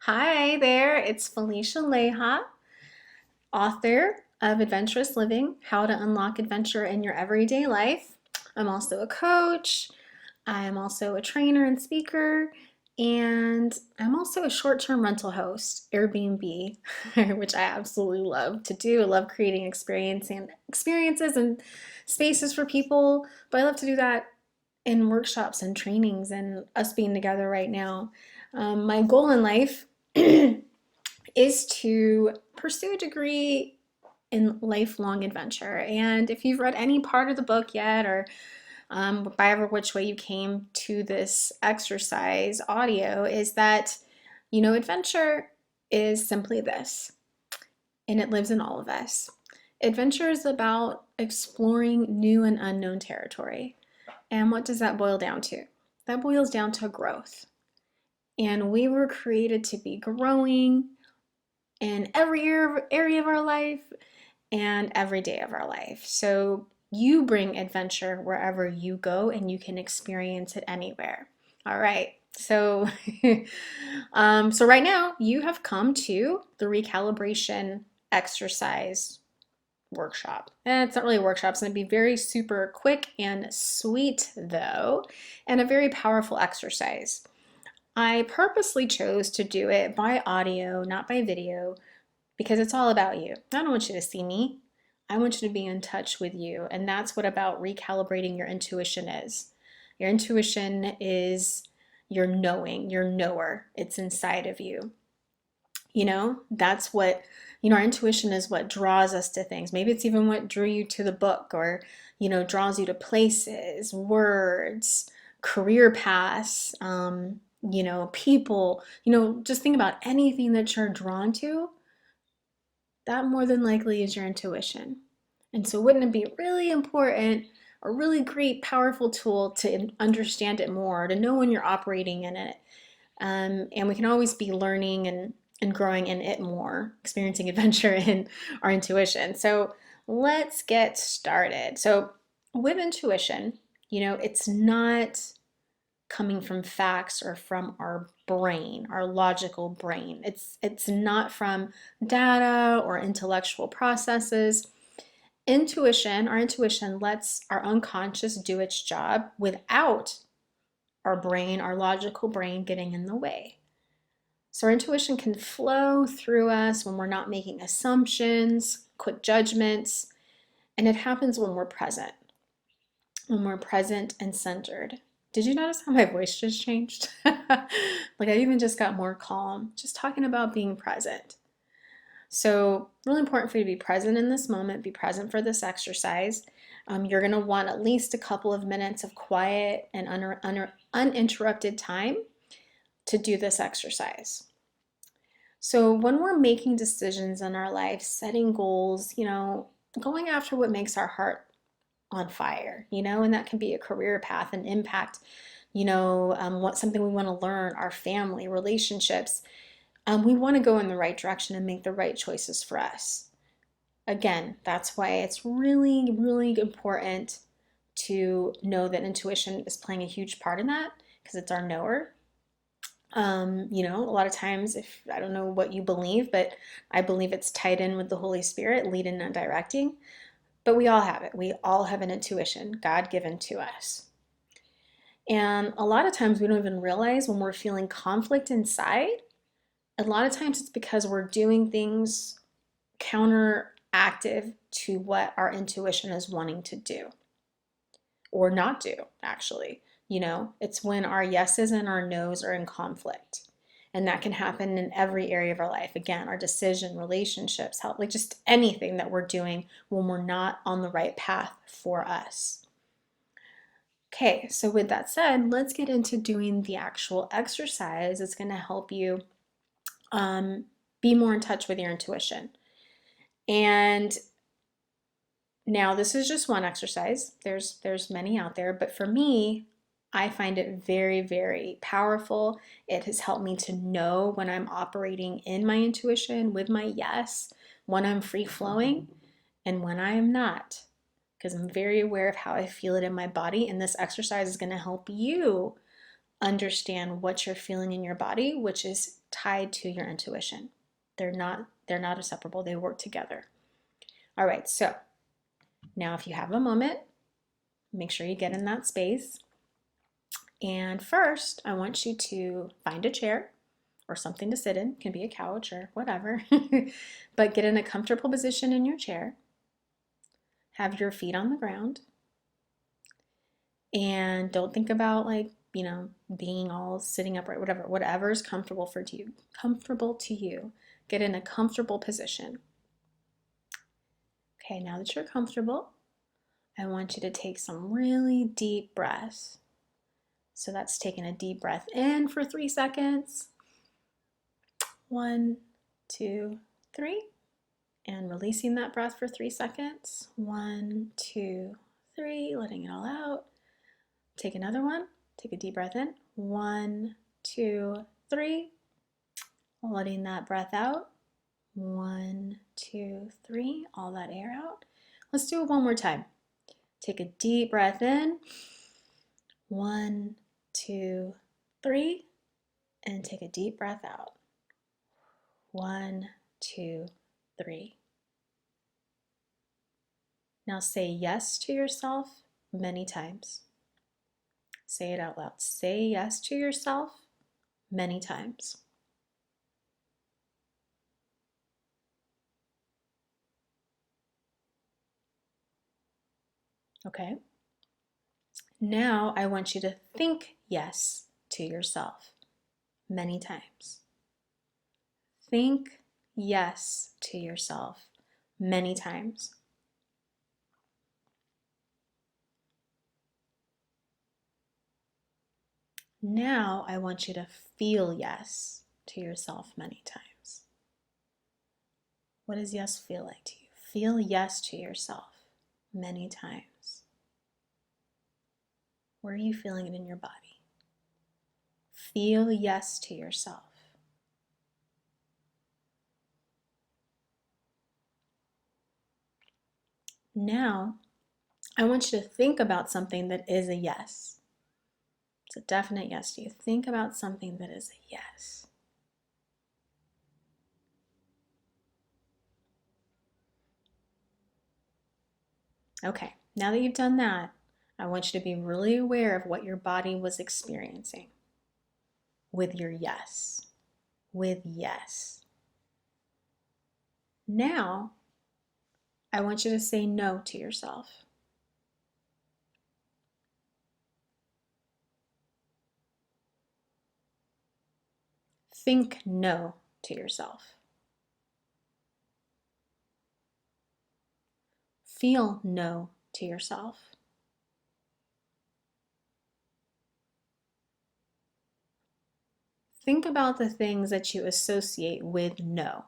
Hi there, it's Felicia Leha, author of Adventurous Living, How to Unlock Adventure in Your Everyday Life. I'm also a coach, I'm also a trainer and speaker, and I'm also a short-term rental host, Airbnb, which I absolutely love to do. I love creating experiences and spaces for people, but I love to do that in workshops and trainings and us being together right now. My goal in life is to pursue a degree in lifelong adventure. And if you've read any part of the book yet, or by ever which way you came to this exercise audio, is that, adventure is simply this, and it lives in all of us. Adventure is about exploring new and unknown territory. And what does that boil down to? That boils down to growth. And we were created to be growing in every area of our life and every day of our life. So you bring adventure wherever you go and you can experience it anywhere. All right. So, so right now you have come to the recalibration exercise workshop. And it's not really a workshop, it's going to be very super quick and sweet though, and a very powerful exercise. I purposely chose to do it by audio, not by video, because it's all about you. I don't want you to see me. I want you to be in touch with you. And that's what about recalibrating your intuition is. Your intuition is your knowing, your knower. It's inside of you. That's what, our intuition is what draws us to things. Maybe it's even what drew you to the book or, draws you to places, words, career paths, people, just think about anything that you're drawn to. That more than likely is your intuition. And so, wouldn't it be really important, a really great, powerful tool to understand it more, to know when you're operating in it? And we can always be learning and growing in it more, experiencing adventure in our intuition. So, let's get started. So, with intuition, it's not coming from facts or from our brain, our logical brain. It's not from data or intellectual processes. Our intuition lets our unconscious do its job without our brain, our logical brain getting in the way. So our intuition can flow through us when we're not making assumptions, quick judgments, and it happens when we're present and centered. Did you notice how my voice just changed? Like I even just got more calm, just talking about being present. So really important for you to be present in this moment, be present for this exercise. You're gonna want at least a couple of minutes of quiet and uninterrupted time to do this exercise. So when we're making decisions in our life, setting goals, going after what makes our heart on fire, and that can be a career path, an impact, what something we want to learn, our family, relationships. We want to go in the right direction and make the right choices for us. Again, that's why it's really, really important to know that intuition is playing a huge part in that because it's our knower. A lot of times, if I don't know what you believe, but I believe it's tied in with the Holy Spirit, leading and directing. But we all have it. We all have an intuition, God given to us. And a lot of times we don't even realize when we're feeling conflict inside. A lot of times it's because we're doing things counteractive to what our intuition is wanting to do or not do, actually. It's when our yeses and our nos are in conflict. And that can happen in every area of our life. Again, our decision, relationships, health, like just anything that we're doing when we're not on the right path for us. Okay, so with that said, let's get into doing the actual exercise. It's going to help you be more in touch with your intuition. And now this is just one exercise. There's many out there, but for me, I find it very, very powerful. It has helped me to know when I'm operating in my intuition with my yes, when I'm free flowing, and when I am not, because I'm very aware of how I feel it in my body. And this exercise is going to help you understand what you're feeling in your body, which is tied to your intuition. They're not inseparable. They work together. All right, so now if you have a moment, make sure you get in that space. And first, I want you to find a chair or something to sit in. It can be a couch or whatever. But get in a comfortable position in your chair. Have your feet on the ground. And don't think about being all sitting upright, whatever is comfortable to you. Get in a comfortable position. Okay, now that you're comfortable, I want you to take some really deep breaths. So that's taking a deep breath in for 3 seconds. 1, 2, 3. And releasing that breath for 3 seconds. 1, 2, 3. Letting it all out. Take another one. Take a deep breath in. 1, 2, 3. Letting that breath out. 1, 2, 3. All that air out. Let's do it one more time. Take a deep breath in. 1, 2, 3. And take a deep breath out. 1, 2, 3. Now say yes to yourself many times. Say it out loud. Say yes to yourself many times. Okay? Now I want you to think yes to yourself many times. Think yes to yourself many times. Now I want you to feel yes to yourself many times. What does yes feel like to you? Feel yes to yourself many times. Where are you feeling it in your body? Feel yes to yourself. Now, I want you to think about something that is a yes. It's a definite yes to you. Think about something that is a yes. Okay, now that you've done that, I want you to be really aware of what your body was experiencing with your yes. With yes. Now, I want you to say no to yourself. Think no to yourself. Feel no to yourself. Think about the things that you associate with no.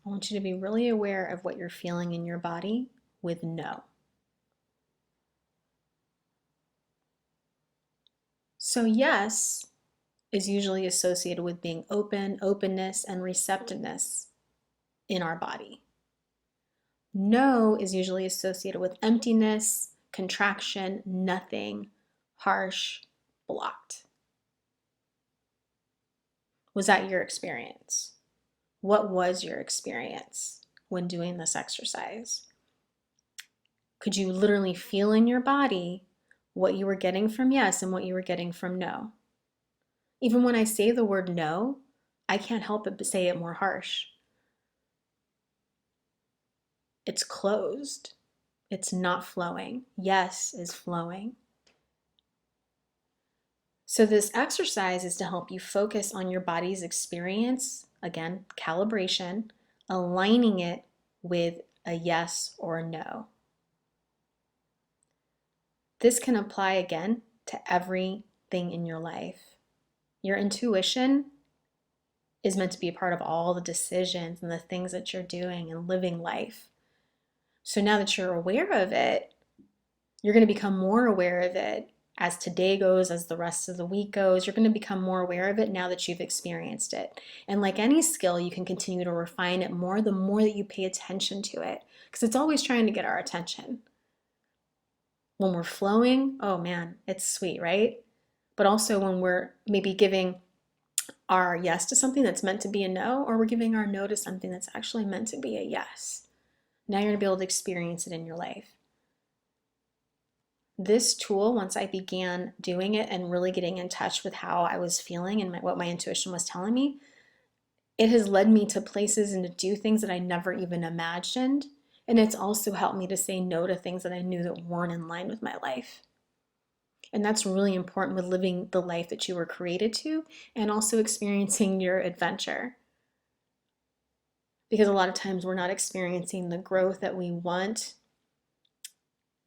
I want you to be really aware of what you're feeling in your body with no. So yes is usually associated with being open, openness, and receptiveness in our body. No is usually associated with emptiness, contraction, nothing, harsh, blocked. Was that your experience? What was your experience when doing this exercise? Could you literally feel in your body what you were getting from yes and what you were getting from no? Even when I say the word no, I can't help but say it more harsh. It's closed. It's not flowing. Yes is flowing. So this exercise is to help you focus on your body's experience, again, calibration, aligning it with a yes or a no. This can apply again to everything in your life. Your intuition is meant to be a part of all the decisions and the things that you're doing and living life. So now that you're aware of it, you're going to become more aware of it as today goes, as the rest of the week goes. You're going to become more aware of it now that you've experienced it. And like any skill, you can continue to refine it more the more that you pay attention to it, because it's always trying to get our attention. When we're flowing, oh man, it's sweet, right? but also when we're maybe giving our yes to something that's meant to be a no, or we're giving our no to something that's actually meant to be a yes. Now you're going to be able to experience it in your life. This tool, once I began doing it and really getting in touch with how I was feeling and what my intuition was telling me, it has led me to places and to do things that I never even imagined. And it's also helped me to say no to things that I knew that weren't in line with my life. And that's really important with living the life that you were created to and also experiencing your adventure. Because a lot of times we're not experiencing the growth that we want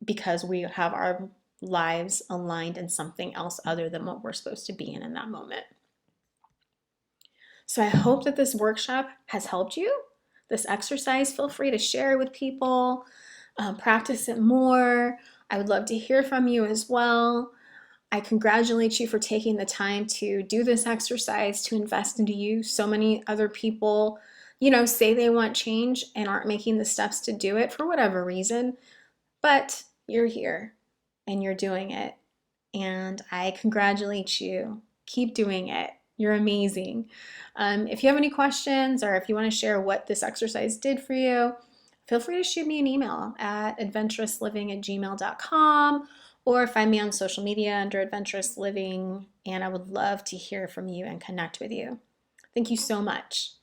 because we have our lives aligned in something else other than what we're supposed to be in that moment. So I hope that this workshop has helped you. This exercise, feel free to share it with people, practice it more. I would love to hear from you as well. I congratulate you for taking the time to do this exercise, to invest into you. So many other people, say they want change and aren't making the steps to do it for whatever reason, but you're here and you're doing it. And I congratulate you. Keep doing it. You're amazing. If you have any questions or if you want to share what this exercise did for you, feel free to shoot me an email at adventurousliving@gmail.com or find me on social media under Adventurous Living, and I would love to hear from you and connect with you. Thank you so much.